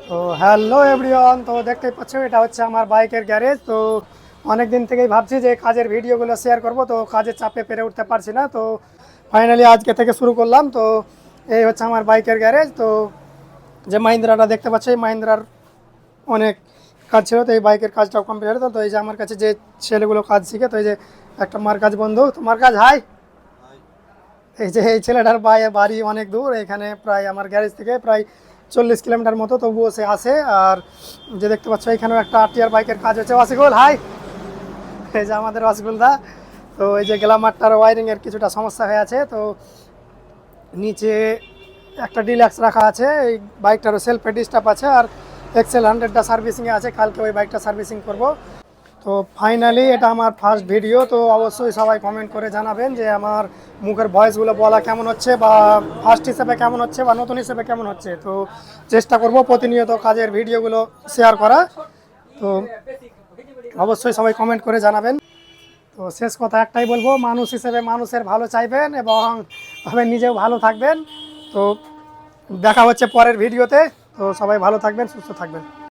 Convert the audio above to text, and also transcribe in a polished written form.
তো hello everyone, তো দেখতেই পাচ্ছ এটা হচ্ছে আমার বাইকের গ্যারেজ। তো অনেক দিন থেকেই ভাবছি যে কাজের ভিডিওগুলো শেয়ার করব, তো কাজের চাপে পেরে উঠতে পারছি না। তো ফাইনালি আজকে থেকে শুরু করলাম। তো এই হচ্ছে আমার বাইকের গ্যারেজ। তো যে মাহিন্দ্রাটা দেখতে পাচ্ছ, এই মাহিন্দ্রার অনেক কাজ ছিল, তো এই বাইকের কাজটাও কমপ্লিট হলো। তো এই যে আমার কাছে যে ছেলেগুলো কাজ শিখে, তো এই যে একটা মার কাজ বন্ধু, তো মার কাজ হাই। এই যে এই ছেলেটার বাড়ি অনেক দূর, এখানে প্রায় আমার গ্যারেজ থেকে প্রায় 40 কিলোমিটার মতো, তবুও সে আসে। আর যে দেখতে পাচ্ছ এখানেও একটা আরটিআর বাইকের কাজ হচ্ছে। ওয়াসিকুল হাই। এই যে আমাদের ওয়াসিকুল দা। তো এই যে গ্লামারটার ওয়ারিংয়ের কিছুটা সমস্যা হয়ে আছে, তো নিচে একটা ডিলাক্স রাখা আছে, এই বাইকটারও সেলফে ডিস্টার্ব আছে, আর XL100টা সার্ভিসিংয়ে আছে, কালকে ওই বাইকটা সার্ভিসিং করব। তো ফাইনালি এটা আমার ফার্স্ট ভিডিও। তো অবশ্যই সবাই কমেন্ট করে জানাবেন যে আমার মুখের ভয়েসগুলো বলা কেমন হচ্ছে, বা ফার্স্ট হিসেবে কেমন হচ্ছে, বা নতুন হিসেবে কেমন হচ্ছে। তো চেষ্টা করব প্রতিনিয়ত কাজের ভিডিওগুলো শেয়ার করা। তো অবশ্যই সবাই কমেন্ট করে জানাবেন। তো শেষ কথা একটাই বলবো, মানুষ হিসেবে মানুষের ভালো চাইবেন এবং তবে নিজেও ভালো থাকবেন। তো দেখা হচ্ছে পরের ভিডিওতে। তো সবাই ভালো থাকবেন, সুস্থ থাকবেন।